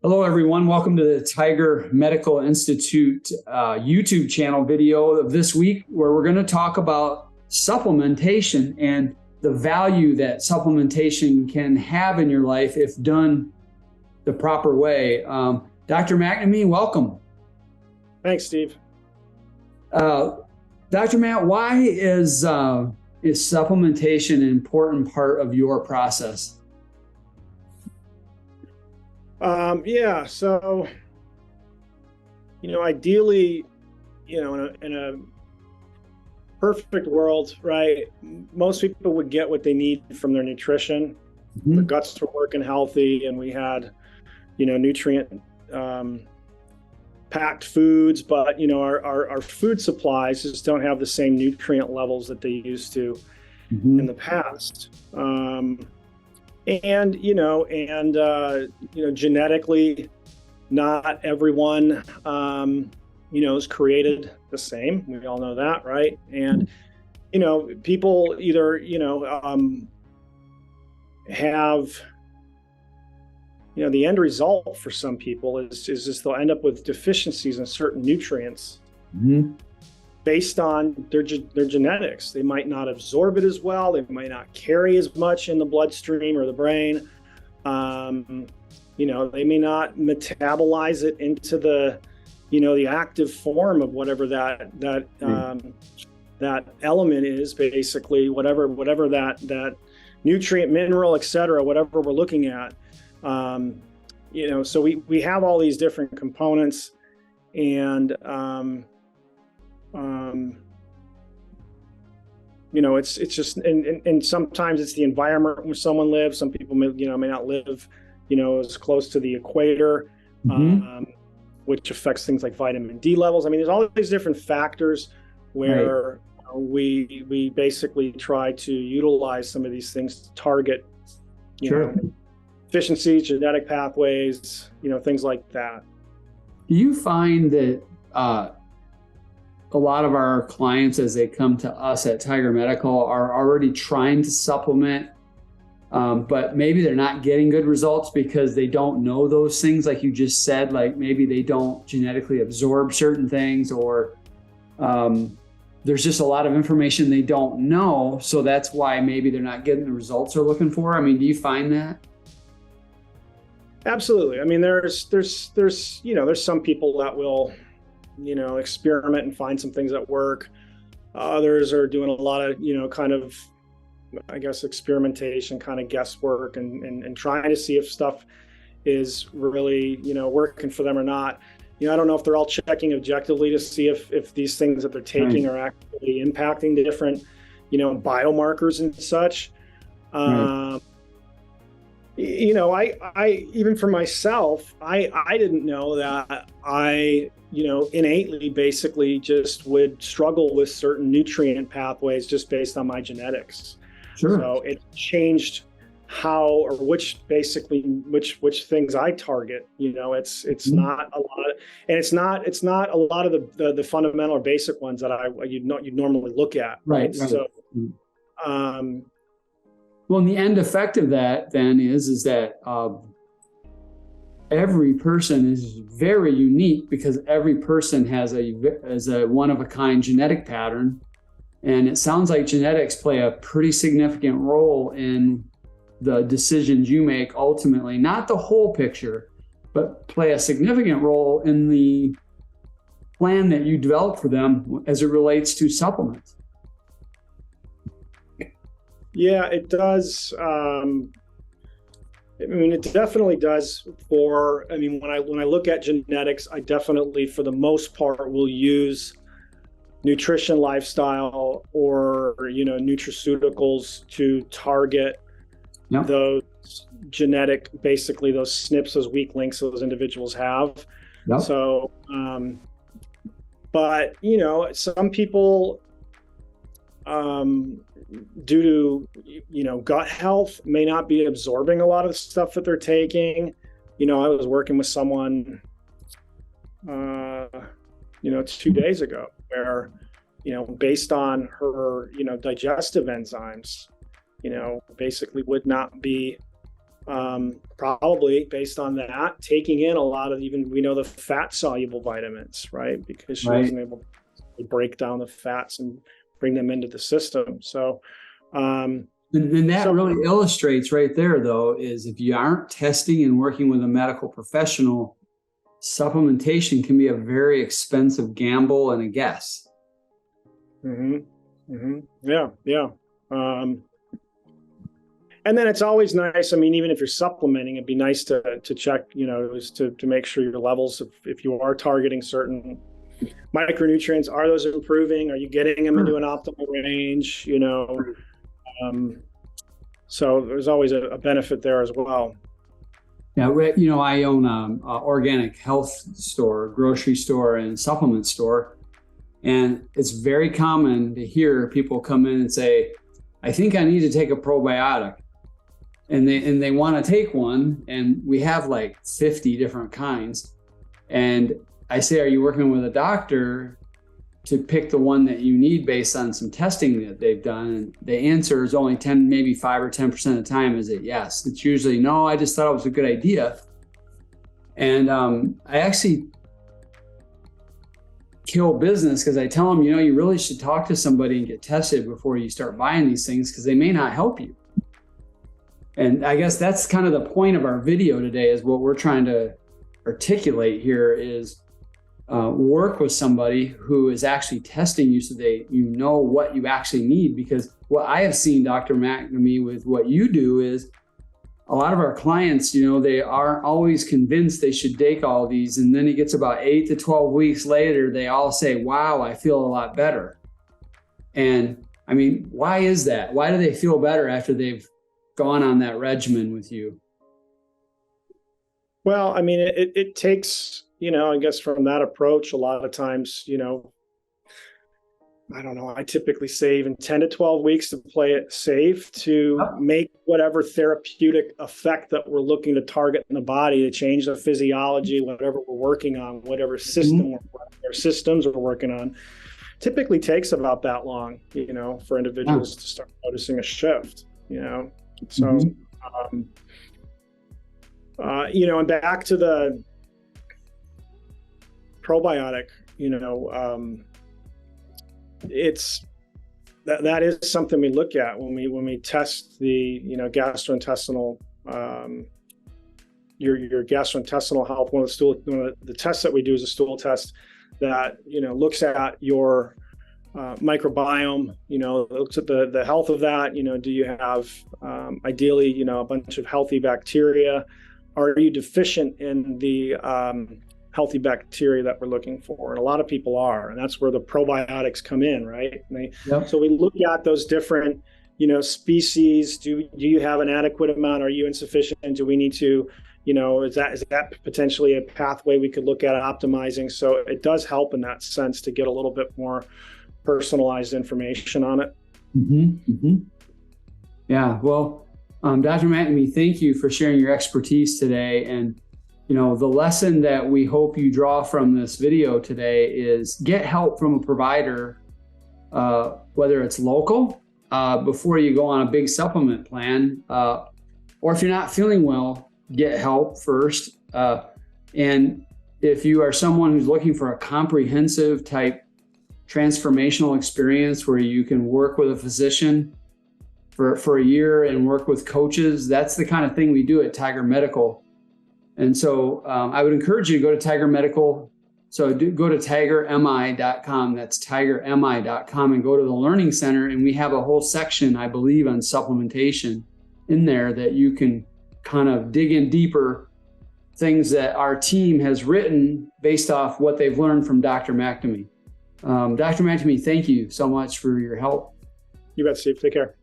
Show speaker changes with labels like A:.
A: Hello, everyone. Welcome to the Tiger Medical Institute YouTube channel video of this week, where we're going to talk about supplementation and the value that supplementation can have in your life if done the proper way. Dr. McNamee, welcome.
B: Thanks, Steve.
A: Dr. Matt, why is supplementation an important part of your process?
B: So, ideally, in a perfect world, right, most people would get what they need from their nutrition.
A: Mm-hmm.
B: The guts were working healthy, and we had, nutrient packed foods, but, our food supplies just don't have the same nutrient levels that they used to in the past. Genetically, not everyone, is created the same. We all know that, right? And, people either, have, the end result for some people is just they'll end up with deficiencies in certain nutrients based on their genetics. They might not absorb it as well. They might not carry as much in the bloodstream or the brain. They may not metabolize it into the, the active form of whatever that element is, basically, whatever that nutrient, mineral, et cetera, whatever we're looking at. So we have all these different components, and it's just, and sometimes it's the environment where someone lives. Some people may not live, as close to the equator, which affects things like vitamin D levels. I mean, there's all these different factors where we basically try to utilize some of these things to target, efficiencies, genetic pathways, things like that.
A: Do you find that a lot of our clients, as they come to us at Tiger Medical, are already trying to supplement, but maybe they're not getting good results because they don't know those things, like you just said, like maybe they don't genetically absorb certain things, or there's just a lot of information they don't know, so that's why maybe they're not getting the results they're looking for. I mean, do you find that?
B: Absolutely. I mean, there's some people that will, experiment and find some things that work. Others are doing a lot of, kind of, I guess, experimentation, kind of guesswork, and trying to see if stuff is really, working for them or not. I don't know if they're all checking objectively to see if these things that they're taking are actually impacting the different, biomarkers and such. I even for myself, I didn't know that I, innately basically just would struggle with certain nutrient pathways just based on my genetics.
A: Sure.
B: So it changed how, or which things I target. It's not a lot of, and it's not a lot of the fundamental or basic ones that you'd normally look at. Right. So,
A: well, and the end effect of that then is that every person is very unique, because every person has a one-of-a-kind genetic pattern. And it sounds like genetics play a pretty significant role in the decisions you make ultimately, not the whole picture, but play a significant role in the plan that you develop for them as it relates to supplements.
B: Yeah, it does. It definitely does. When I look at genetics, I definitely, for the most part, will use nutrition, lifestyle, or nutraceuticals to target those genetic, basically those SNPs, those weak links those individuals have. Yep. So, but some people, due to gut health, may not be absorbing a lot of the stuff that they're taking. I was working with someone 2 days ago where based on her digestive enzymes, basically would not be probably based on that, taking in a lot of, even we know, the fat soluble vitamins, right? Because she wasn't able to break down the fats and bring them into the system. So,
A: and that really illustrates right there, though, is if you aren't testing and working with a medical professional, supplementation can be a very expensive gamble and a guess.
B: Yeah. And then it's always nice. I mean, even if you're supplementing, it'd be nice to check, to make sure your levels, if you are targeting certain micronutrients, are those improving? Are you getting them into an optimal range? So there's always a benefit there as well.
A: Yeah, I own an organic health store, grocery store, and supplement store. And it's very common to hear people come in and say, I think I need to take a probiotic. And they want to take one, and we have like 50 different kinds. And I say, are you working with a doctor to pick the one that you need based on some testing that they've done? And the answer is only 10, maybe 5 or 10% of the time is it yes. It's usually no, I just thought it was a good idea. And I actually kill business because I tell them, you really should talk to somebody and get tested before you start buying these things, because they may not help you. And I guess that's kind of the point of our video today, is what we're trying to articulate here is work with somebody who is actually testing you so you know what you actually need. Because what I have seen, Dr. McNamee, with what you do is a lot of our clients, they aren't always convinced they should take all these. And then it gets about 8 to 12 weeks later, they all say, wow, I feel a lot better. And I mean, why is that? Why do they feel better after they've gone on that regimen with you?
B: Well, I mean, it takes, I guess from that approach, a lot of times, I don't know, I typically say even 10 to 12 weeks to play it safe, to make whatever therapeutic effect that we're looking to target in the body, to change the physiology, whatever we're working on, whatever system or systems we're working on, typically takes about that long, for individuals to start noticing a shift, So, and back to the probiotic, it's that is something we look at when we test the gastrointestinal your gastrointestinal health. One of the tests that we do is a stool test that looks at your microbiome, looks at the health of that. Do you have ideally a bunch of healthy bacteria? Are you deficient in the healthy bacteria that we're looking for? And a lot of people are, and that's where the probiotics come in, right? So we look at those different species. Do you have an adequate amount? Are you insufficient? Do we need to is that potentially a pathway we could look at optimizing? So it does help in that sense to get a little bit more personalized information on it.
A: Yeah, well, Dr. McNamee, thank you for sharing your expertise today. And the lesson that we hope you draw from this video today is get help from a provider, whether it's local, before you go on a big supplement plan, or if you're not feeling well, get help first. And if you are someone who's looking for a comprehensive type transformational experience where you can work with a physician for a year and work with coaches, that's the kind of thing we do at Tiger Medical. And so I would encourage you to go to Tiger Medical. So go to tigermi.com. That's tigermi.com, and go to the Learning Center. And we have a whole section, I believe, on supplementation in there that you can kind of dig in deeper, things that our team has written based off what they've learned from Dr. McNamee. Dr. McNamee, thank you so much for your help.
B: You bet, Steve. Take care.